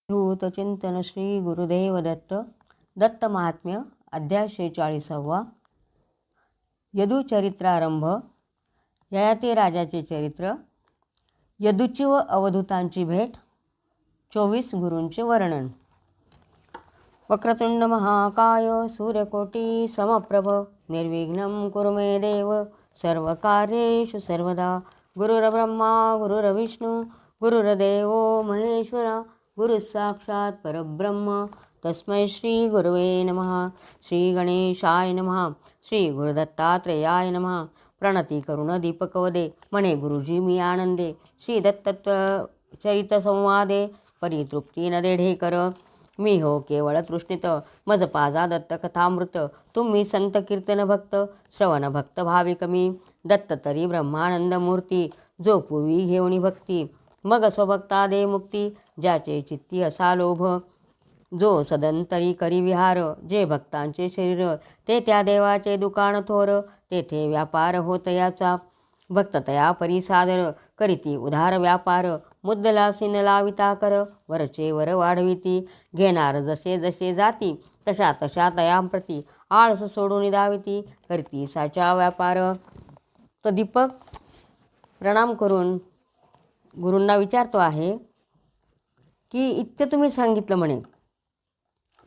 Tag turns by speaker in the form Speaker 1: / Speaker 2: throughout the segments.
Speaker 1: चिंतन श्री गुरुदेव दत्त दत्त महात्म्य अध्याय 46. यदुचरित्रारंभ. ययाती राजाचे चरित्र. यदूची व अवधूतांची भेट. 24 गुरूंचे वर्णन. वक्रतुंड महाकाय सूर्यकोटी समप्रभ निर्विघ्नं कुरु मे देव सर्वकार्येषु सर्वदा. गुरुर्ब्रह्मा गुरुर्विष्णू गुरुर्देवो महेश्वरा गुरु साक्षात परब्रह्म तस्मै श्री गुरवे नमः. श्री गणेशाय नमः. श्री गुरुदत्तात्रेयाय नमः. प्रणती करुण दीपकवदे म्हणे गुरुजी मी आनंदे. श्री दत्तत्व चरित संवादे परितृप्ती न देढेकर. मी हो केवळ तृष्णित मज पाजा दत्त कथामृत. तुम्ही संत कीर्तन भक्त श्रवण भक्त भाविक मी. दत्त तरी ब्रह्मानंद मूर्ती जो पूर्वी घेऊनी भक्ती. मग स्वभक्ता दे मुक्ती ज्याचे चित्ती असा लोभ. जो सदंतरी करी विहार जे भक्तांचे शरीर. ते त्या देवाचे दुकान थोर तेथे व्यापार होत याचा. भक्त तया परी सादर करीती उधार व्यापार. मुद्दलासीन लाविता कर वरचे वर वाढविती. घेणार जसे जसे जाती तशा तशा तयांप्रती. आळस सोडून दाविती करती साचा व्यापार. तो दीपक प्रणाम करून गुरूंना विचारतो आहे की इतकं तुम्ही सांगितलं म्हणे.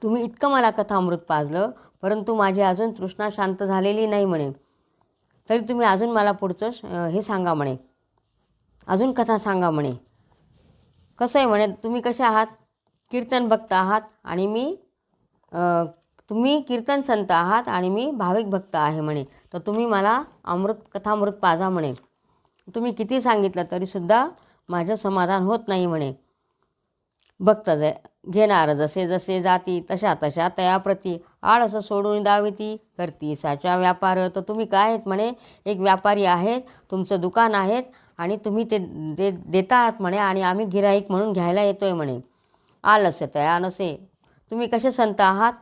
Speaker 1: तुम्ही इतकं मला कथामृत पाजलं परंतु माझी अजून तृष्णा शांत झालेली नाही म्हणे. तरी तुम्ही अजून मला पुढचं हे सांगा म्हणे. अजून कथा सांगा म्हणे. कसं आहे म्हणे तुम्ही कसे आहात. कीर्तन भक्त आहात आणि मी तुम्ही कीर्तन संत आहात आणि मी भाविक भक्त आहे म्हणे. तर तुम्ही मला कथामृत पाजा म्हणे. तुम्ही किती सांगितलं तरीसुद्धा माझं समाधान होत नाही म्हणे. भक्त घेणार जसे जसे जाती तशा तशा तयाप्रती. आळस सोडून दाविती करती साचा व्यापार. तर तुम्ही काय आहेत म्हणे. एक व्यापारी आहेत. तुमचं दुकान आहेत आणि तुम्ही ते देता आहात म्हणे आणि आम्ही गिराईक म्हणून घ्यायला येतोय म्हणे. आलस्य तया नसे. तुम्ही कसे संत आहात.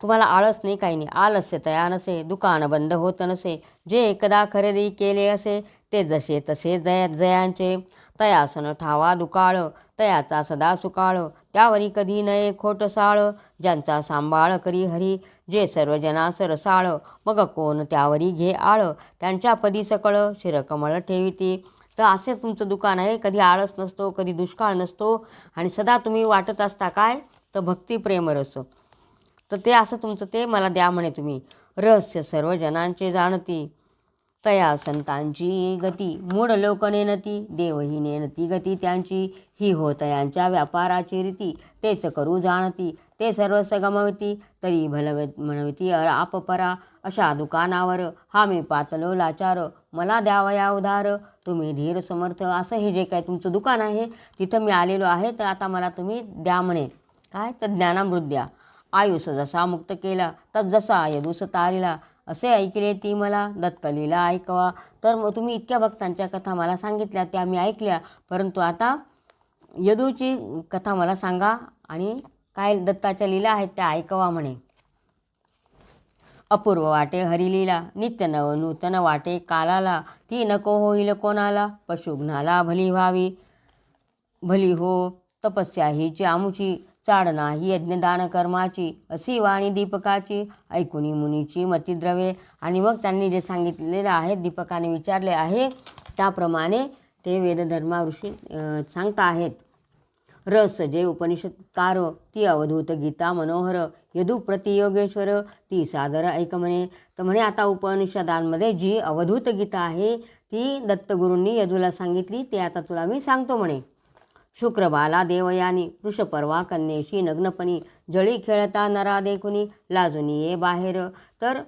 Speaker 1: तुम्हाला आळस नाही काही नाही. आलस्य तया नसे दुकान बंद होत नसे. जे एकदा खरेदी केले असे ते जसे तसे जयांचे. तयासन ठावा दुकाळ तयाचा सदा सुकाळ. त्यावरी कधी नये खोट साळ. ज्यांचा सांभाळ करी हरी जे सर्व जनास रसाळ. मग कोण त्यावरी घे आळ त्यांच्या पदी सकळ शिरकमळ ठेविती. तर असे तुमचं दुकान आहे. कधी आळस नसतो कधी दुष्काळ नसतो आणि सदा तुम्ही वाटत असता काय तर भक्ती प्रेम रस. तर ते असं तुमचं ते मला द्या म्हणे तुम्ही. रहस्य सर्व जनांचे जाणती तया संतांची गती. मूढ लोक नेनती देवही नेनती गती त्यांची. ही हो तयांच्या व्यापाराची रीती तेच करू जाणती. ते सर्व गमवती तरी म्हणविती आपपरा. अशा दुकानावर हा मी पातलो लाचार. मला द्यावया उधार तुम्ही धीर समर्थ. असं हे जे काय तुमचं दुकान आहे तिथं मी आलेलो आहे तर आता मला तुम्ही द्या म्हणे. काय तर ज्ञानामृत द्या. आयुष जसा मुक्त केला तर जसा यदूस तारिला. असे ऐकले ती मला दत्तलीला ऐकवा. तर मग तुम्ही इतक्या भक्तांच्या कथा मला सांगितल्या त्या मी ऐकल्या परंतु आता यदूची कथा मला सांगा आणि काय दत्ताच्या लीला आहेत त्या ऐकवा म्हणे. अपूर्व वाटे हरिलीला नित्य नव नूतन वाटे कालाला. ती नको होईल कोणाला पशुघ्नाला भली व्हावी. भली हो तपस्या हीची आमुची. चाड नाही यज्ञदान कर्माची. अशी वाणी दीपकाची ऐकुनी मुनीची मतिद्रवे. आणि मग त्यांनी जे सांगितलेलं आहे दीपकाने विचारले आहे त्याप्रमाणे ते वेदधर्मा ऋषी सांगता आहेत. रस जे उपनिषदकार ती अवधूत गीता मनोहर. यदू प्रति योगेश्वर ती सादर ऐक म्हणे. तर म्हणे आता उपनिषदांमध्ये जी अवधूत गीता आहे ती दत्तगुरूंनी यदूला सांगितली ते आता तुला मी सांगतो म्हणे. शुक्रबाला देवयानी वृषपर्वा कन्येशी नग्नपणी. जळी खेळता नरा देखुनी लाजुनी ये बाहेर. तर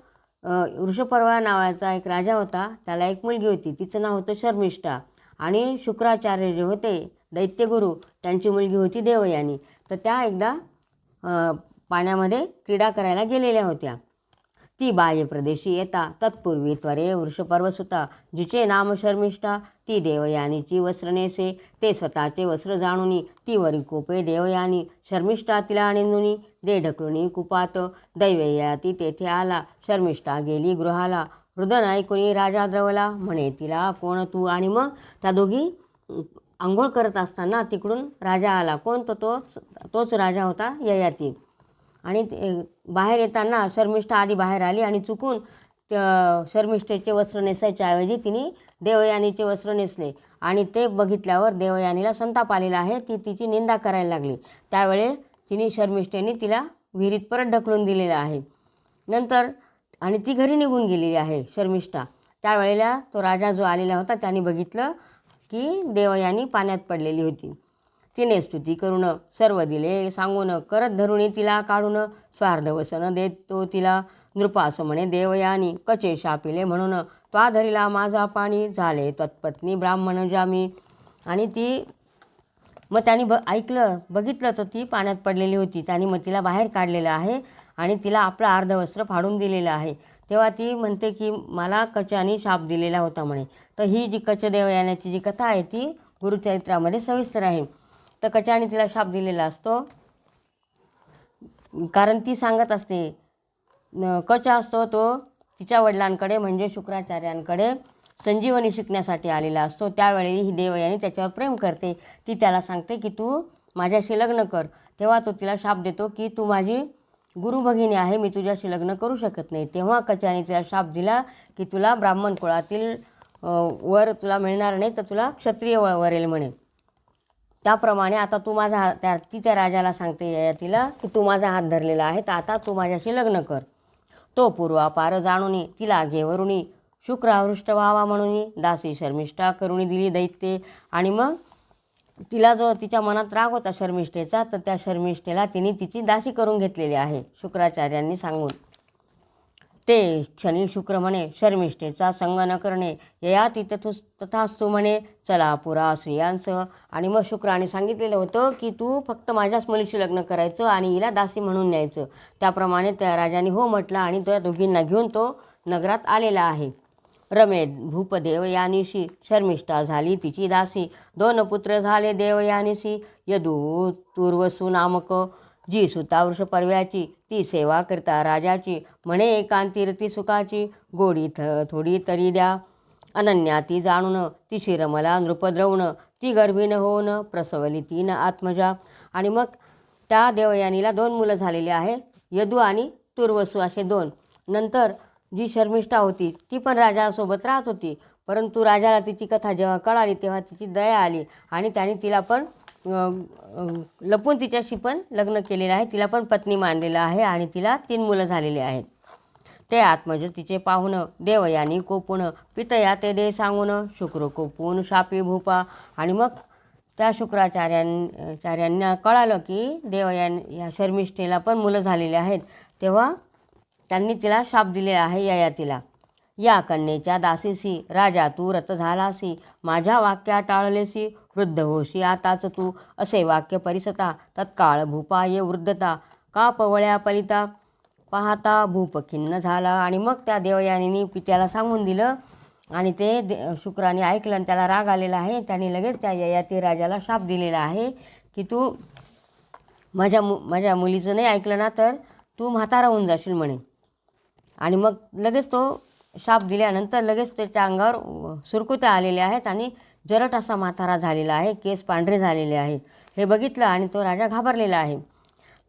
Speaker 1: वृषपर्वा नावाचा एक राजा होता. त्याला एक मुलगी होती. तिचं नाव होतं शर्मिष्ठा. आणि शुक्राचार्य जे होते दैत्यगुरू त्यांची मुलगी होती देवयानी. तर त्या एकदा पाण्यामध्ये क्रीडा करायला गेलेल्या होत्या. ती बाह्य प्रदेशी येता तत्पूर्वी त्वरे वृषपर्वसुता. जिचे नाम शर्मिष्ठा ती देवयानीची वस्त्र नेसे. ते स्वतःचे वस्त्र जाणुनी ती वरी कोपे देवयानी. शर्मिष्ठा तिला निंदुनी दे ढकलुनी कुपात. दैवया ती तेथे आला शर्मिष्ठा गेली गृहाला. रुदन ऐकुनी राजा द्रवला म्हणे तिला कोण तू. आणि मग त्या दोघी आंघोळ करत असताना तिकडून राजा आला. कोण तोच राजा होता ययाती. आणि बाहेर येताना शर्मिष्ठा आधी बाहेर आली आणि चुकून शर्मिष्ठेचे वस्त्र नेसायच्या ऐवजी तिने देवयानीचे वस्त्र नेसले आणि ते बघितल्यावर देवयानीला संताप आलेला आहे. ती तिची निंदा करायला लागली. त्यावेळे शर्मिष्ठेने तिला विहिरीत परत ढकलून दिलेलं आहे. नंतर आणि ती घरी निघून गेलेली आहे शर्मिष्ठा. त्यावेळेला तो राजा जो आलेला होता त्याने बघितलं की देवयानी पाण्यात पडलेली होती. तिने स्तुती करून सर्व दिले सांगून करत धरुणी तिला काढून स्वार्ध वसन देत तो तिला नृपा असं म्हणे देवयानी कचे शापिले म्हणून त्वा धरिला माझा पाणी झाले त्वत्पत्नी ब्राह्मण जामी. आणि ती मग त्याने बघितलं तर ती पाण्यात पडलेली होती. त्याने मग तिला बाहेर काढलेलं आहे आणि तिला आपलं अर्धवस्त्र फाडून दिलेलं आहे. तेव्हा ती म्हणते की मला कचाने शाप दिलेला होता म्हणे. तर ही जी कच देवयानीची जी कथा आहे ती गुरुचरित्रामध्ये सविस्तर आहे. तर कचाने तिला शाप दिलेला असतो कारण ती सांगत असते. कच असतो तो तिच्या वडिलांकडे म्हणजे शुक्राचार्यांकडे संजीवनी शिकण्यासाठी आलेला असतो. त्यावेळी ही देवयानी त्याच्यावर प्रेम करते. ती त्याला सांगते की तू माझ्याशी लग्न कर. तेव्हा तो तिला शाप देतो की तू माझी गुरुभगिनी आहे, मी तुझ्याशी लग्न करू शकत नाही. तेव्हा कचाने तिला शाप दिला की तुला ब्राह्मण कुळातील वर तुला मिळणार नाही, तर तुला क्षत्रिय वरेल म्हणे. त्याप्रमाणे आता तू माझा ती त्या राजाला सांगते तिला की तू माझा हात धरलेला आहे, तर आता तू माझ्याशी लग्न कर. तो पूर्वापार जाणून तिला घेवरुणी शुक्रावृष्ट व्हावा म्हणून दासी शर्मिष्ठा करुणी दिली दैत्ये. आणि मग तिला जो तिच्या मनात राग होता शर्मिष्ठेचा, तर त्या शर्मिष्ठेला तिने तिची दासी करून घेतलेली आहे शुक्राचार्यांनी सांगून. ते क्षणी शुक्र म्हणे शर्मिष्ठेचा संग न करणे यया ती तथास्तु म्हणे चला पुरा स्त्रियांसह. आणि मग शुक्राने सांगितलेलं होतं की तू फक्त माझ्याच मुलीशी लग्न करायचं आणि हिला दासी म्हणून न्यायचं. त्याप्रमाणे त्या राजाने हो म्हटलं आणि त्या दोघींना घेऊन तो नगरात आलेला आहे. रमे भूप देवयानीशी शर्मिष्ठा झाली तिची दासी. 2 पुत्र झाले देवयानीसी यदू तुर्वसू नामक. जी सुता वृषपर्व्याची ती सेवा करता राजाची. म्हणे एकांती सुखाची गोडी थोडी तरी द्या. अनन्या ती जाणून ती शिरमला नृपद्रवण. ती गर्भीण होऊन प्रसवली 3 आत्मजा. आणि मग त्या देवयानीला 2 मुलं झालेली आहे, यदू आणि तुर्वसू असे 2. नंतर जी शर्मिष्ठा होती ती पण राजासोबत राहत होती, परंतु राजाला तिची कथा जेव्हा कळाली तेव्हा तिची दया आली आणि त्याने तिला पण लपून तिच्याशी पण लग्न केलेलं आहे. तिला पण पत्नी मानलेलं आहे आणि तिला 3 मुलं झालेली आहेत. ते आत्मज तिचे पाहून देवयानी कोपून पितया ते दे सांगून शुक्र कोपून शापी भूपा. आणि मग त्या शुक्राचार्यांना कळालं की या शर्मिष्ठेला पण मुलं झालेली आहेत. तेव्हा त्यांनी तिला शाप दिले आहे ययातीला. या कन्येच्या दासीसी राजा तू रत झालासी. माझ्या वाक्या टाळलेसी वृद्ध होशी आताच तू. असे वाक्य परिसता तत्काळ भूपा ये वृद्धता. का पवळ्या पलिता पाहता भूप खिन्न झाला. आणि मग त्या देवयानीने पित्याला सांगून दिलं आणि ते शुक्राने ऐकलं आणि त्याला राग आलेला आहे. त्याने लगेच त्या ययाती राजाला शाप दिलेला आहे की तू माझ्या मुलीचं नाही ऐकलं ना तर तू म्हातारा होऊन जाशील म्हणे. आणि मग लगेच तो शाप दिल्यानंतर लगेच त्याच्या अंगावर सुरकुत्या आलेल्या आहेत आणि जरट असा म्हातारा झालेला आहे, केस पांढरे झालेले आहे. हे बघितलं आणि तो राजा घाबरलेला आहे.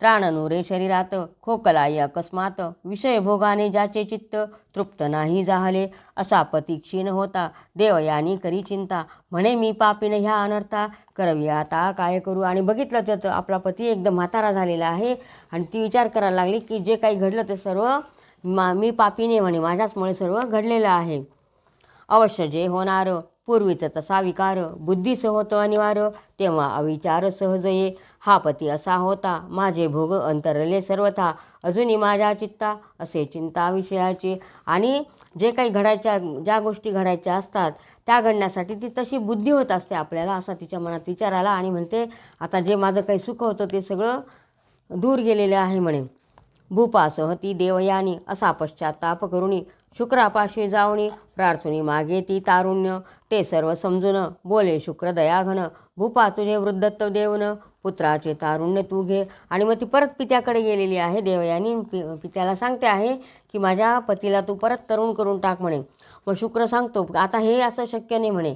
Speaker 1: त्राणनुरे शरीरात खोकलाई अकस्मात. विषय भोगाने ज्याचे चित्त तृप्त नाही जाहले. असा पती क्षीण होता देवयानी करी चिंता. म्हणे मी पापीन ह्या अनर्था करवी आता काय करू. आणि बघितलं तर आपला पती एकदम म्हातारा झालेला आहे आणि ती विचार करायला लागली की जे काही घडलं ते सर्व मी पापीने म्हणे, माझ्याचमुळे सर्व घडलेलं आहे. अवश्य जे होणार पूर्वीच तसा विकार बुद्धीस होतं अनिवार्य. तेव्हा अविचार सहज ये. हा पती असा होता माझे भोग अंतरले सर्वथा. अजूनही माझ्या चित्ता असे चिंता विषयाची. आणि जे काही ज्या गोष्टी घडायच्या असतात त्या घडण्यासाठी ती तशी बुद्धी होत असते आपल्याला, असा तिच्या मनात विचार आला. आणि म्हणते आता जे माझं काही सुख होतं ते सगळं दूर गेलेलं आहे म्हणे. भूपासह ती देवयानी असा पश्चाताप करुणी शुक्रापाशी जाऊनी प्रार्थुनी मागे ती तारुण्य. ते सर्व समजून बोले शुक्र दयाघन. भूपा तुझे वृद्धत्व देऊन पुत्राचे तारुण्य तू घे. आणि मग ती परत पित्याकडे गेलेली आहे देवयानी. पित्याला सांगते आहे की माझ्या पतीला तू परत तरुण करून टाक म्हणे. मग शुक्र सांगतो आता हे असं शक्य नाही म्हणे.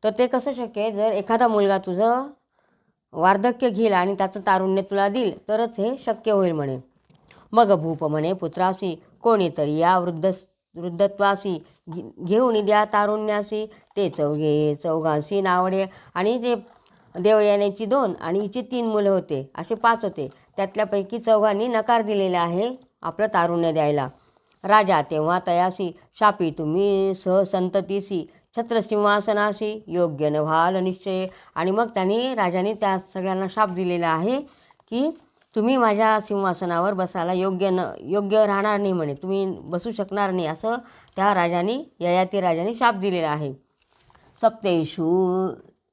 Speaker 1: तर ते कसं शक्य आहे? जर एखादा मुलगा तुझं वार्धक्य घेईल आणि त्याचं तारुण्य तुला देईल तरच हे शक्य होईल म्हणे. मग भूप म्हणे पुत्रासी कोणीतरी या वृद्धत्वासी घेऊन द्या तारुण्यासी ते चौघांशी नावडे. आणि जे देवयानीची 2 आणि हिची 3 मुलं होते, असे 5 होते. त्यातल्यापैकी चौघांनी नकार दिलेला आहे आपलं तारुण्य द्यायला. राजा तेव्हा तयासी शापी तुम्ही सहसंततीसी छत्रसिंहासनाशी योग्य न व्हाल निश्चय. आणि मग राजाने त्या सगळ्यांना शाप दिलेला आहे की तुम्ही माझ्या सिंहासनावर बसायला योग्य राहणार नाही म्हणे, तुम्ही बसू शकणार नाही, असं त्या ययाती राजाने शाप दिलेला आहे. सप्तेषु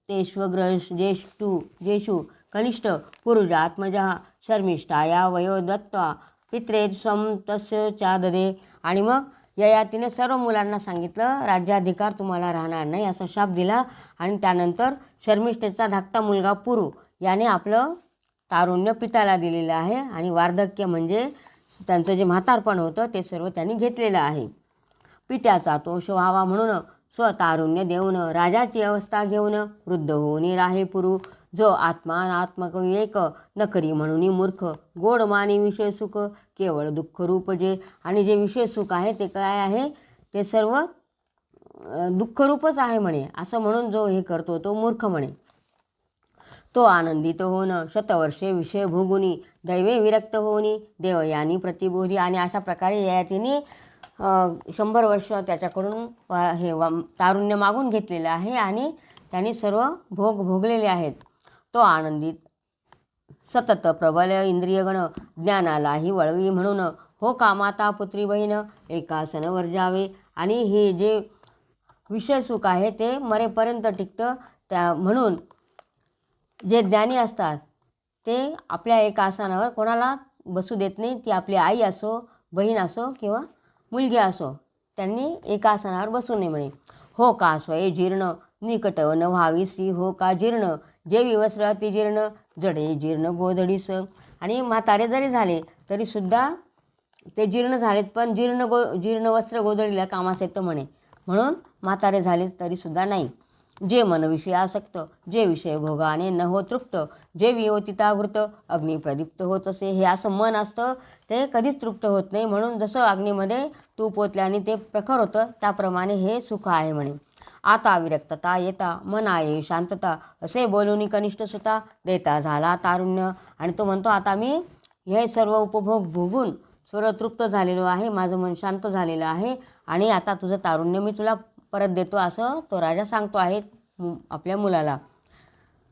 Speaker 1: तेष्वग्रश जेषु कनिष्ठ पुरुषात्मजा शर्मिष्ठाया वयो दत्त्वा पित्रे स्वं तस्य चाददे. आणि मग ययातीने सर्व मुलांना सांगितलं राज्याधिकार तुम्हाला राहणार नाही असा शाप दिला. आणि त्यानंतर शर्मिष्ठेचा धाकटा मुलगा पुरू याने आपलं तारुण्य पित्याला दिलेलं आहे. आणि वार्धक्य म्हणजे त्यांचं जे म्हातारपण होतं ते सर्व त्यांनी घेतलेलं आहे. पित्याचा तोष व्हावा म्हणून स्वतारुण्य देऊन राजाची अवस्था घेऊन वृद्ध होऊन राहे पुरू. जो आत्मात्मक विवेक न करी म्हणून मूर्ख गोड मानी विषय सुख केवळ दुःखरूप जे. आणि जे विषय सुख आहे ते काय आहे? ते सर्व दुःखरूपच आहे म्हणे. असं म्हणून जो हे करतो तो मूर्ख म्हणे. तो आनंदित होऊन शतवर्षे विषय भोगुनी दैवे विरक्त होऊनी देवयानी प्रतिबोधी. आणि अशा प्रकारे ययातीने 100 वर्ष त्याच्याकडून हे तारुण्य मागून घेतलेलं आहे आणि त्यांनी सर्व भोग भोगलेले आहेत. तो आनंदित सतत प्रबल इंद्रियगण ज्ञानालाही वळवी म्हणून हो का माता पुत्री बहीण एकासन वर्जावे. आणि हे जे विषय सुख आहे ते मरेपर्यंत टिकतं. म्हणून जे ज्ञानी असतात ते आपल्या एका आसनावर कोणाला बसू देत नाही. ती आपली आई असो, बहीण असो किंवा मुलगी असो, त्यांनी एका आसनावर बसू नये म्हणे. हो का स्वये जीर्ण निकट न व्हावी श्री हो का जीर्ण जेवी वस्त्र अति जीर्ण जडे जीर्ण गोधडीस. आणि म्हातारे जरी झाले तरीसुद्धा ते जीर्ण झालेत पण जीर्ण वस्त्र गोधडीला कामास येतं म्हणे. म्हणून म्हातारे झाले तरीसुद्धा नाही. जे मन विषयासक्त जे विषय भोगाने न हो तृप्त जे वियोतितावृत अग्नी प्रदीप्त होत असे. हे असं मन असतं ते कधीच तृप्त होत नाही. म्हणून जसं अग्नीमध्ये तूप ओतल्याने ते प्रखर होतं त्याप्रमाणे हे सुख आहे म्हणे. आता विरक्तता येता मना ये शांतता असे बोलूनी कनिष्ठ सुता देता झाला तारुण्य. आणि तो म्हणतो आता मी हे सर्व उपभोग भोगून सर्व तृप्त झालेलो आहे, माझं मन शांत झालेलं आहे आणि आता तुझं तारुण्य मी तुला परत देतो असं तो राजा सांगतो आहे आपल्या मुलाला.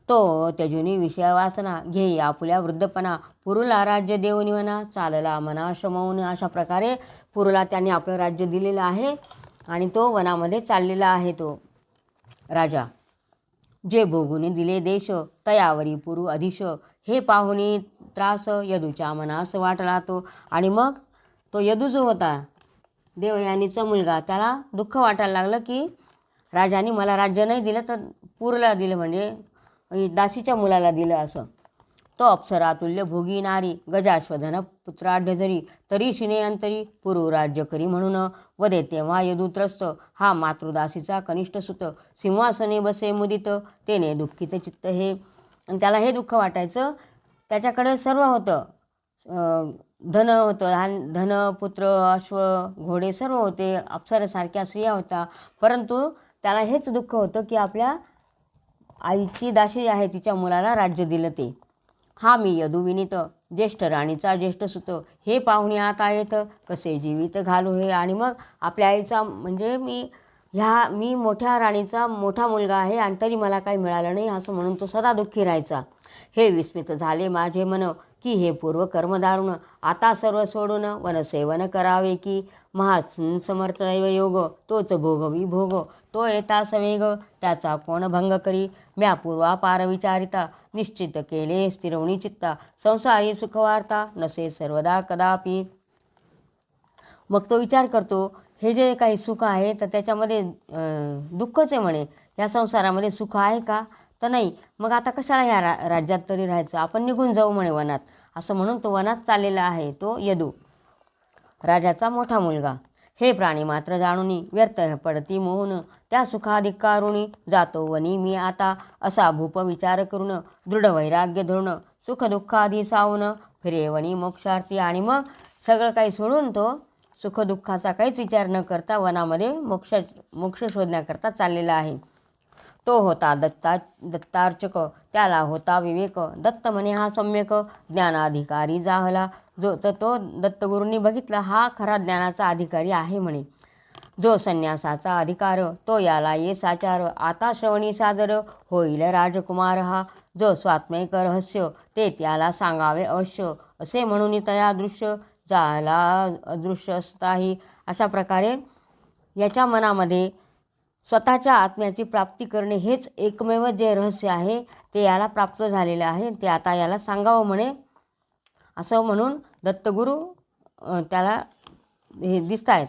Speaker 1: तो त्यजुनी विषयवासना घेई आपुल्या वृद्धपणा पुरुला राज्य देऊनी म्हणा चालला मना शमवून. अशा प्रकारे पुरुला त्यांनी आपलं राज्य दिलेलं आहे आणि तो वनामध्ये चाललेला आहे तो राजा. जे भोगुनी दिले देश तयावरी पुरु अधिश हे पाहुनी त्रास यदूच्या मनास वाटला तो. आणि मग तो यदू जो होता देवयानीचा मुलगा त्याला दुःख वाटायला लागलं की राजाने मला राज्य नाही दिलं तर पुरूला दिलं म्हणजे दासीच्या मुलाला दिलं असं. तो अप्सरातुल्य भोगी नारी गजाश्वधन पुत्राढ्य जरी तरी शिने अंतरी पुरु राज्य करी म्हणून वदे तेव्हा यदुत्रस्त हा मातृदासीचा कनिष्ठ सुत सिंहासने बसे मुदित तेने दुःखित चित्त हे. आणि त्याला हे दुःख वाटायचं त्याच्याकडे सर्व होतं, धन होतं, धन पुत्र अश्व घोडे सर्व होते, अप्सरेसारख्या स्त्रिया होत्या, परंतु त्याला हेच दुःख होतं की आपल्या आईची दासी आहे तिच्या मुलाला राज्य दिलं ते. हा मी यदू विनीत ज्येष्ठ राणीचा ज्येष्ठ सुत हे पाहुणे आता येत कसे जीवित घालू हे. आणि मग आपल्या आईचा म्हणजे मी मोठ्या राणीचा मोठा मुलगा आहे आणि तरी मला काही मिळालं नाही असं म्हणून तो सदा दुःखी राहायचा. हे विस्मित झाले माझे मन की हे पूर्व कर्म दारुण आता सर्व सोडून वनसेवन करावे की महासमर्थ योग तोच भोगवी भोग तो येता सवेग त्याचा कोण भंग करी. म्या पूर्वापार विचारिता निश्चित केले स्थिरवणी चित्ता संसारी सुखवार्ता नसे सर्वदा कदापि. मग तो विचार करतो हे जे काही सुख आहे तर त्याच्यामध्ये दुःखच आहे म्हणे. या संसारामध्ये सुख आहे का तर नाही. मग आता कशाला ह्या राज्यात तरी राहायचं, आपण निघून जाऊ म्हणे वनात. असं म्हणून तो वनात चाललेला आहे तो यदू राजाचा मोठा मुलगा. हे प्राणी मात्र जाणुनी व्यर्थ पडती मोहून, त्या सुखाधिकारुणी जातो वनी मी आता, असा भूप विचार करून दृढ वैराग्य धरून सुख दुःखादी सावून फिरे वनी मोक्षार्थी. आणि मग सगळं काही सोडून तो सुखदुःखाचा काहीच विचार न करता वनामध्ये मोक्ष शोधण्याकरता चाललेला आहे. तो होता दत्तार्चक, त्याला होता विवेक, दत्त म्हणे हा सम्यक ज्ञानाधिकारी जाहला. तो दत्तगुरूंनी बघितला हा खरा ज्ञानाचा अधिकारी आहे म्हणे. जो संन्यासाचा अधिकार तो याला ये साचार, आता श्रवणी सादर होईल राजकुमार हा. जो स्वात्मिक रहस्य ते त्याला सांगावे अवश्य, असे म्हणून तया दृश्य झाला अदृश्य असताही. अशा प्रकारे याच्या मनामध्ये स्वतःच्या आत्म्याची प्राप्ती करणे हेच एकमेव जे रहस्य आहे ते याला प्राप्त झालेलं आहे, ते आता याला सांगावं म्हणे. असं म्हणून दत्तगुरू त्याला हे दिसत आहेत.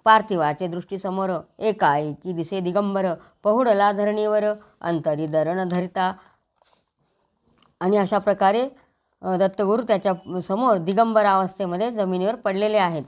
Speaker 1: पार्थिवाचे दृष्टीसमोर एकाएकी दिसे दिगंबर, पहुडला धरणीवर अंतरी धरण धरिता. आणि अशा प्रकारे दत्तगुरू त्याच्या समोर दिगंबर अवस्थेमध्ये जमिनीवर पडलेले आहेत.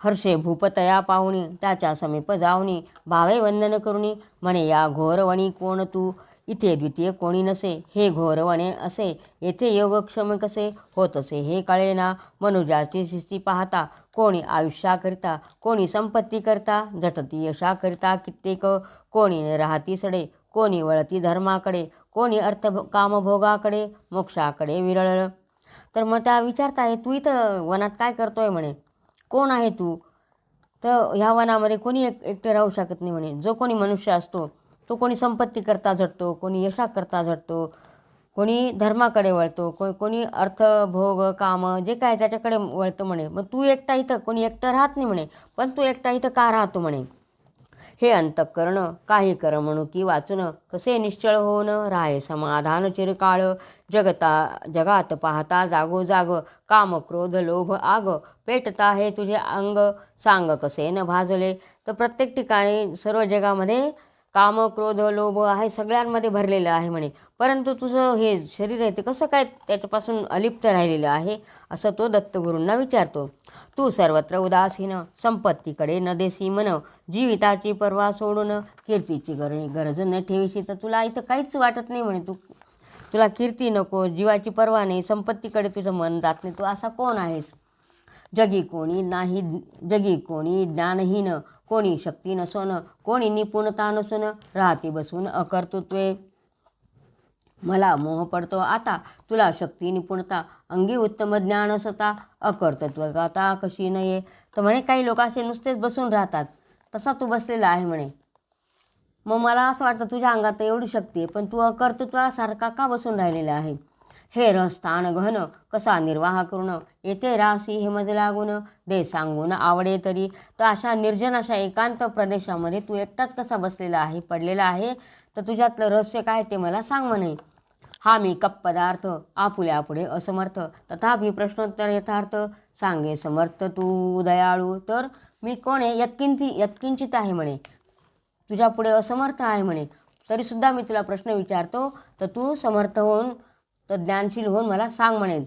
Speaker 1: हर्षे भूपतया पाहुणी त्याच्या समीप जाऊनी, भावे वंदन करुणी म्हणे या घोरवणी कोण तू, इथे द्वितीय कोणी नसे. हे घोरवणे असे येथे योगक्षम कसे होत असे हे कळेना. मनुजाची स्थिती पाहता कोणी आयुष्याकरिता, कोणी संपत्ती करता झटती यशा करिता कित्येक, कोणी राहती सडे, कोणी वळती धर्माकडे, कोणी अर्थ कामभोगाकडे, मोक्षाकडे विरळ. तर मग त्या विचारताय तू इथं वनात काय करतोय म्हणे, कोण आहे तू. तर ह्या वनामध्ये कोणी एकटे राहू शकत नाही म्हणे. जो कोणी मनुष्य असतो तो कोणी संपत्ती करता झटतो, कोणी यशा करता झटतो, कोणी धर्माकडे वळतो, कोणी अर्थ भोग काम जे काय त्याच्याकडे वळतं म्हणे. मग तू एकटा इथं, कोणी एकटं राहत नाही म्हणे, पण तू एकटा इथं का राहतो म्हणे. हे अंतःकरण काही करमणुकी वाचून, कसे निश्चळ होऊन राहे समाधान चिरकाळ. जगात पाहता जागो जाग, काम क्रोध लोभ आग, पेटता हे तुझे अंग, सांग कसे न भाजले. तर प्रत्येक ठिकाणी सर्व जगामध्ये काम क्रोध लोभ आहे, सगळ्यांमध्ये भरलेलं आहे म्हणे. परंतु तुझं हे शरीर आहे ते कसं काय त्याच्यापासून अलिप्त राहिलेलं आहे, असं तो दत्तगुरूंना विचारतो. तू सर्वत्र उदासीन, संपत्तीकडे न देसी मन, जीविताची पर्वा सोडून कीर्तीची गरज न ठेवीशी. तर तुला इथं काहीच वाटत नाही म्हणे, तुला कीर्ती नको, जीवाची पर्वा नाही, संपत्तीकडे तुझं मन जात नाही. तू असा कोण आहेस. जगी कोणी ज्ञानहीन, कोणी शक्ती नसून, कोणी निपुणता नसून, राहती बसून अकर्तृत्वे. मला मोह पडतो आता, तुला शक्ती निपुणता, अंगी उत्तम ज्ञान सता, अकर्तृत्वता कशी नये. तर म्हणे काही लोक असे नुसतेच बसून राहतात, तसा तू बसलेला आहे म्हणे. मग मला असं वाटतं तुझ्या अंगात एवढी शक्ती आहे, पण तू अकर्तृत्वासारखा का बसून राहिलेला आहे. हे रस्थान गहन कसा निर्वाह करून, येथे रासी हे मज लागून, दे सांगून आवडे तरी. तर अशा निर्जन अशा एकांत प्रदेशामध्ये तू एकटाच कसा बसलेला आहे, पडलेला आहे. तर तुझ्यातलं रहस्य काय ते मला सांग म्हणे. हा मी पदार्थ आपुल्या पुढे असमर्थ, तथापि प्रश्नोत्तर यथार्थ, सांगे समर्थ तू दयाळू. तर मी कोण आहे, यत्किंचित आहे म्हणे, तुझ्या पुढे असमर्थ आहे म्हणे, तरीसुद्धा मी तुला प्रश्न विचारतो तर तू समर्थ होऊन तर ज्ञानशील होऊन मला सांग म्हणे.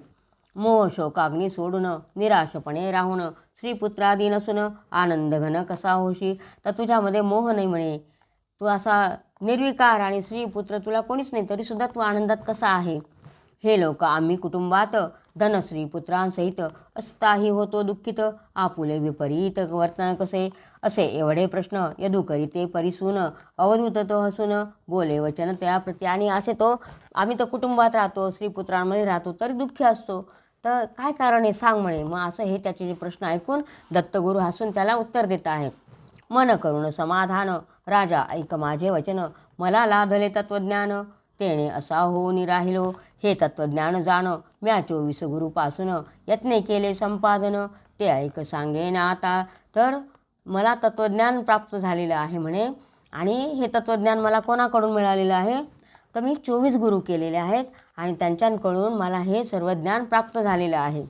Speaker 1: मोह शोकाग्नी सोडून निराशपणे राहून, श्रीपुत्रादी नसून आनंद घन कसा होशी. तर तुझ्यामध्ये मोह नाही म्हणे, तू असा निर्विकार आणि श्रीपुत्र तुला कोणीच नाही, तरीसुद्धा तू आनंदात कसा आहे. हे लोक आम्ही कुटुंबात धनश्री पुत्रांसहित असताही होतो दुःखित, आपुले विपरीत वर्तन कसे. असे एवढे प्रश्न यदू करीते परिसून, अवधूत तो हसून बोले वचन त्या प्रती. आणि असे तो आम्ही तर कुटुंबात राहतो, स्त्रीपुत्रांमध्ये राहतो, तरी दुःखी असतो, तर काय कारण आहे सांग म्हणे. मग असं हे त्याचे जे प्रश्न ऐकून दत्तगुरू हसून त्याला उत्तर देत आहेत. मन करुण समाधान राजा ऐक माझे वचन, मला लाभले तत्वज्ञान, तेणे असा होऊन राहिलो. हे तत्वज्ञान जाण म्या 24 गुरुपासून, यत्ने केले संपादन, ते ऐक सांगेन आता. तर मला तत्वज्ञान प्राप्त झालेलं आहे म्हणे. आणि हे तत्वज्ञान मला कोणाकडून मिळालेलं आहे, तर मी 24 गुरु केलेले आहेत आणि त्यांच्याकडून मला हे सर्व ज्ञान प्राप्त झालेलं आहे.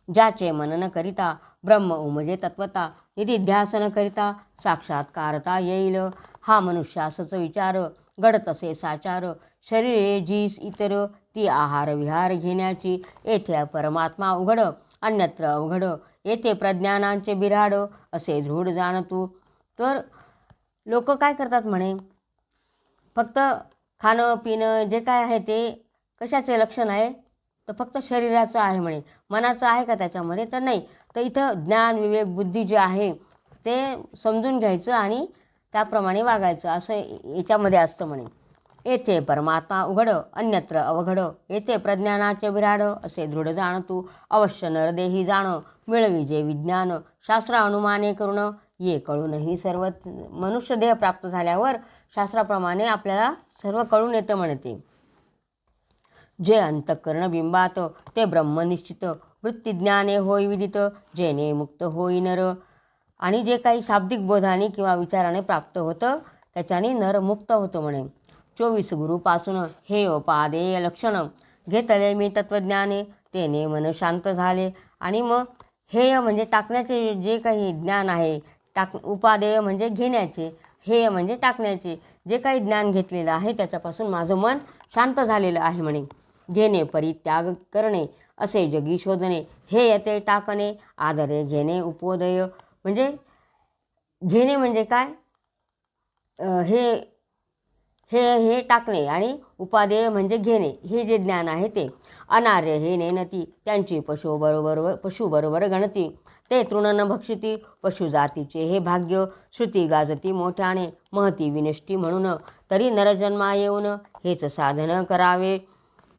Speaker 1: ज्याचे मनन करिता ब्रह्म उमजे तत्वता, निधिध्यासन करिता साक्षात्कारता येईल. हा मनुष्यासच विचार घडत असे साचार, शरीरे जी इतर ती आहार विहार घेण्याची, येथे परमात्मा उघड अन्यत्र अवघड. येथे प्रज्ञानांचे बिऱ्हाड असे दृढ जाण तू. तर लोक काय करतात म्हणे, फक्त खाणं पिणं जे काय आहे ते कशाचे लक्षण आहे, तर फक्त शरीराचं आहे म्हणे, मनाचं आहे का त्याच्यामध्ये, तर नाही. तर इथं ज्ञान विवेक बुद्धी जे आहे ते समजून घ्यायचं आणि त्याप्रमाणे वागायचं असं याच्यामध्ये असतं म्हणे. येथे परमात्मा उघड अन्यत्र अवघड, येथे प्रज्ञानाचे बिऱ्हाड असे दृढ जाण तू. अवश्य नरदेही जाण मिळवी जे विज्ञान, शास्त्र अनुमाने करून ये कळूनही सर्व. मनुष्य देह प्राप्त झाल्यावर शास्त्राप्रमाणे आपल्याला सर्व कळून येतं म्हणते. जे अंतःकरण बिंबात ते ब्रह्म निश्चित, वृत्तिज्ञाने होई विदित जेने मुक्त होई नर. आणि जे काही शाब्दिक बोधाने किंवा विचाराने प्राप्त होतं त्याच्याने नर मुक्त होतो म्हणे. 24 गुरुपासून हे उपादेय लक्षण, घेतले मी तत्वज्ञाने तेने मन शांत झाले. आणि मग हेय म्हणजे टाकण्याचे जे काही ज्ञान आहे, उपादेय म्हणजे घेण्याचे, हेय म्हणजे टाकण्याचे, जे काही ज्ञान घेतलेलं आहे त्याच्यापासून माझं मन शांत झालेलं आहे म्हणे. घेणे परित्याग करणे असे जगी शोधणे, हे येते टाकणे आदरे घेणे उपोदय. म्हणजे घेणे म्हणजे काय, हे हे हे टाकणे आणि उपादेय म्हणजे घेणे, हे जे ज्ञान आहे ते. अनार्य हे नेनती त्यांची पशु बरोबर गणती, ते तृण न भक्षिती पशु जातीचे हे भाग्य. श्रुती गाजती मोठ्याने महती विनष्टी म्हणून, तरी नरजन्मा येऊन हेच साधन करावे.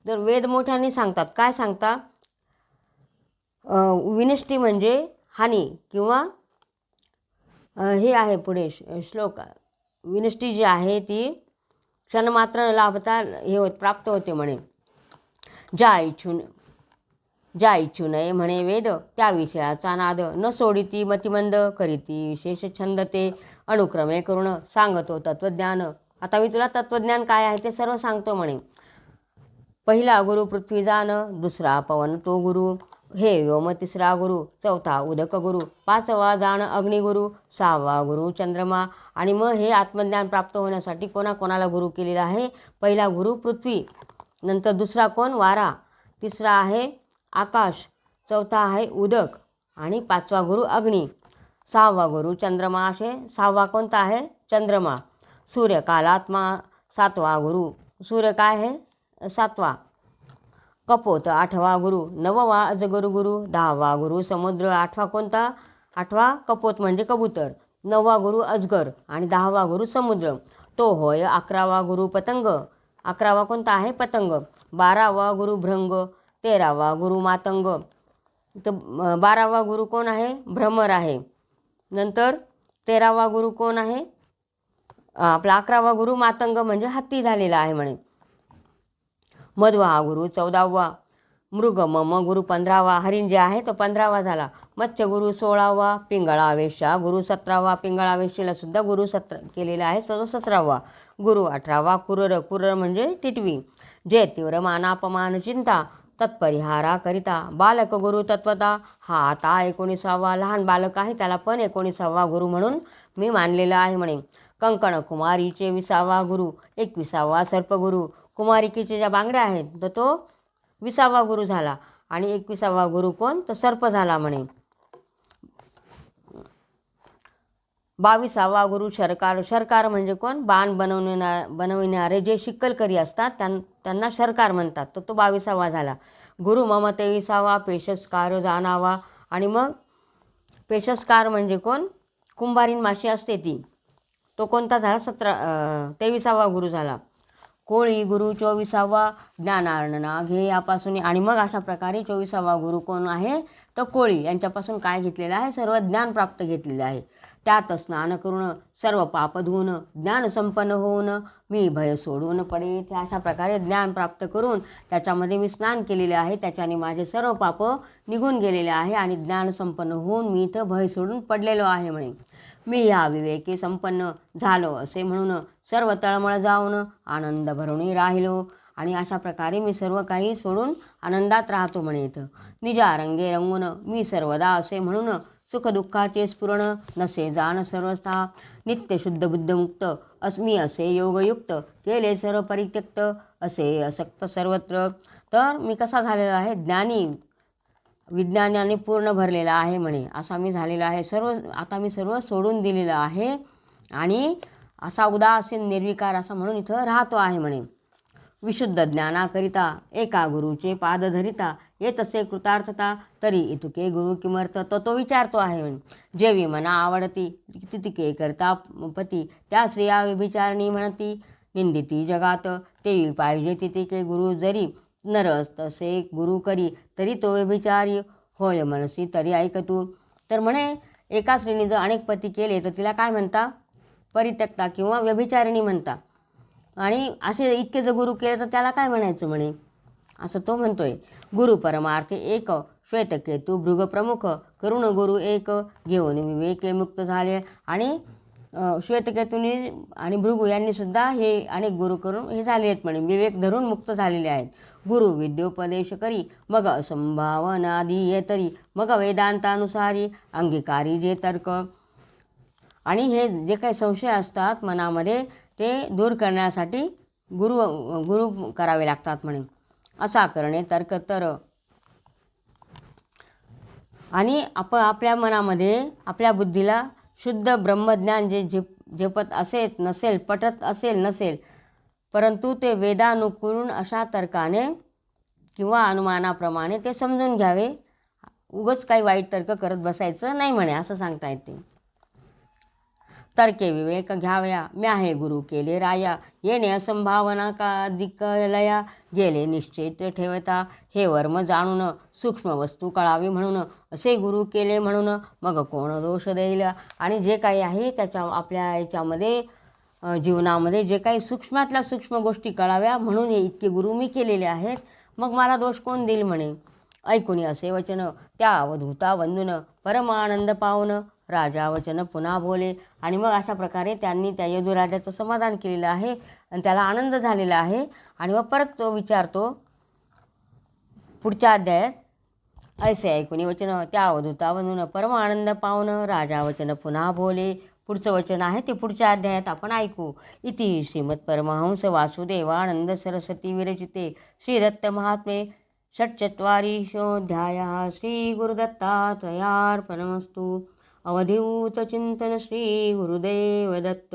Speaker 1: तर वेद मोठ्याने सांगतात, काय सांगता, विनष्टी म्हणजे हानी किंवा हे आहे पुढे श्लोक, विनष्टी जी आहे ती क्षणमात्र लाभता हे प्राप्त होते म्हणे. ज्या इच्छू नये म्हणे वेद त्या विषयाचा नाद, न सोडिती मतिमंद करीती विशेष छंद ते. अनुक्रमे करून सांगतो तत्वज्ञान, आता मी तुला तत्वज्ञान काय आहे ते सर्व सांगतो म्हणे. पहिला गुरु पृथ्वीजान, दुसरा पवन तो गुरु, हे व्योम तिसरा गुरु, चौथा उदक गुरु, पाचवा जाण अग्निगुरु, सहावा गुरु चंद्रमा. आणि मग हे आत्मज्ञान प्राप्त होण्यासाठी कोणाकोणाला गुरु केलेला आहे. पहिला गुरु पृथ्वी, नंतर दुसरा कोण वारा, तिसरा आहे आकाश, चौथा आहे उदक आणि पाचवा गुरु अग्नी, सहावा गुरु चंद्रमा. असे सहावा कोणता आहे, चंद्रमा. सूर्य कालात्मा सातवा गुरु, सूर्य काय आहे सातवा. कपोत आठवा गुरु, नववा अजगर गुरु, दहावा गुरु समुद्र. आठवा कोणता, आठवा कपोत म्हणजे कबूतर, नववा गुरु अजगर आणि दहावा गुरु समुद्र. तो होय 11वा गुरु पतंग, 11वा कोणता आहे पतंग. 12वा गुरु भृंग, 13वा गुरु मातंग. तर 12वा गुरु कोण आहे, भ्रमर आहे. नंतर 13वा गुरु कोण आहे, आपला 11वा गुरु मातंग म्हणजे हत्ती झालेला आहे म्हणे. मधु हा गुरु 14वा, मृग मम गुरु 15वा, हरिण जे आहे तो 15वा झाला. मत्स्य गुरु 16वा, पिंगळावेशा गुरु 17वा, पिंगळावेशीला सुद्धा गुरु 17 केलेला आहे, तो 17वा. गुरु 18वा कुरर, कुरर म्हणजे टिटवी. जे तीव्र मानापमान चिंता तत्परिहारा करिता, बालक गुरु तत्वता हा आता 19वा. लहान बालक आहे त्याला पण 19वा गुरु म्हणून मी मानलेला आहे म्हणे. कंकण कुमारीचे 20वा गुरु, 21वा सर्पगुरु. कुमारिकेच्या ज्या बांगड्या आहेत तर तो 20वा गुरु झाला आणि 21वा गुरु कोण, तर सर्प झाला म्हणे. 22वा गुरु शरकार, शरकार म्हणजे कोण, बाण बनविणारे जे शिक्कलकरी असतात त्यांना शरकार म्हणतात, तर तो 22वा झाला. गुरु मम 23वा, पेशस्कार जाणावा. आणि मग पेशस्कार म्हणजे कोण, कुंभारीन माशी असते ती, तो कोणता झाला, 23वा गुरु झाला. कोळी गुरु 24वा, ज्ञानार्णना घे यापासून. आणि मग अशा प्रकारे 24वा गुरु कोण आहे, तर कोळी, यांच्यापासून काय घेतलेलं आहे, सर्व ज्ञान प्राप्त घेतलेलं आहे. त्यात स्नान करून सर्व पाप धुवून ज्ञान संपन्न होऊन मी भय सोडून पडे. ते अशा प्रकारे ज्ञान प्राप्त करून त्याच्यामध्ये मी स्नान केलेले आहे, त्याच्याने माझे सर्व पाप निघून गेलेले आहे आणि ज्ञान संपन्न होऊन मी इथं भय सोडून पडलेलो आहे म्हणे. मी या विवेके संपन्न झालो असे म्हणून सर्व तळमळ जाऊन आनंद भरून राहिलो. आणि अशा प्रकारे मी सर्व काही सोडून आनंदात राहतो म्हणे. इथं निजा रंगे रंगून मी सर्वदा असे म्हणून सुखदुःखाचे स्फुरण नसे जाण सर्वस्था. नित्य शुद्ध बुद्धमुक्त अस्मी असे योगयुक्त केले सर्व परित्यक्त असे असक्त सर्वत्र. तर मी कसा झालेला आहे, ज्ञानी विज्ञानाने पूर्ण भरलेला आहे म्हणे. असा मी झालेला आहे, आता मी सर्व सोडून दिलेलं आहे आणि असा उदासीन निर्विकार असा म्हणून इथं राहतो आहे म्हणे. विशुद्ध ज्ञानाकरिता एका गुरुचे पाद धरिता, येत असे कृतार्थता तरी इतुके गुरु किमर्थ. तो विचारतो आहे म्हणे. जेवी मना आवडती तितिके करता पती, त्या स्त्रिया व्यभिचारिणी म्हणती. निंदिती जगात तेवी पाहिजे तितिके गुरु, जरी नरस तसे गुरु करी तरी तो व्यभिचारी होय मनसी तरी ऐक तू. तर म्हणे एका स्त्रीने जर अनेक पती केले तर तिला काय म्हणता? परित्यक्ता किंवा व्यभिचारिणी म्हणता. आणि असे इतके जर गुरु केले तर त्याला काय म्हणायचं म्हणे, असं तो म्हणतोय. गुरु परमार्थे एक श्वेतकेतू भृग प्रमुख, करुण गुरु एक घेऊन विवेके मुक्त झाले. आणि श्वेतकेतूने आणि भृगू यांनी सुद्धा हे अनेक गुरु करून हे झाले आहेत म्हणे, विवेक धरून मुक्त झालेले आहेत. गुरु विद्योपदेश करी मग असंभावनादी तरी, मग वेदांतानुसारी अंगीकारी जे तर्क. आणि हे जे काही संशय असतात मनामध्ये ते दूर करण्यासाठी गुरु करावे लागतात म्हणे. असा करणे तर्क तर. आणि आपल्या मनामध्ये आपल्या बुद्धीला शुद्ध ब्रह्मज्ञान जे झेपत नसेल, पटत नसेल, परंतु ते वेदानुकूल अशा तर्काने किंवा अनुमानाप्रमाणे ते समजून घ्यावे. उगाच काही वाईट तर्क करत बसायचं नाही म्हणे, असं सांगता येते. तर्के विवेक घ्यावया, म्या हे गुरु केले राया, येणे असंभावना काधिक लया, गेले निश्चित ठेवता, हे वर्म जाणून सूक्ष्म वस्तू कळावी म्हणून, असे गुरु केले म्हणून मग कोण दोष देईल. आणि जे काही आहे त्याच्या आपल्या याच्यामध्ये जीवनामध्ये जे काही सूक्ष्मातल्या सूक्ष्म गोष्टी कळाव्या म्हणून हे इतके गुरु मी केलेले आहेत, मग मला दोष कोण देईल म्हणे. ऐकुनी असे वचन त्या अवधूता वंदून, परमानंद पावून राजा वचन पुन्हा बोले. आणि मग अशा प्रकारे त्यांनी त्या यदुराजाचं समाधान केलेलं आहे आणि त्याला आनंद झालेला आहे. आणि मग परत तो विचारतो पुढच्या अध्यायात, ऐसे ऐकुनी वचन त्या अवधूता वंदून, परमानंद पावून राजा वचन पुन्हा बोले. पुढचं वचन आहे ते पुढच्या अध्यायात आपण ऐकू. इति श्रीमद परमहंस वासुदेवानंद सरस्वती विरचिते श्रीदत्त महात्म्ये षट्चत्वारिंशोऽध्यायः. श्री गुरुदत्तात्रयार्पणमस्तु. अवधूत चिंतन श्री गुरुदेव दत्त.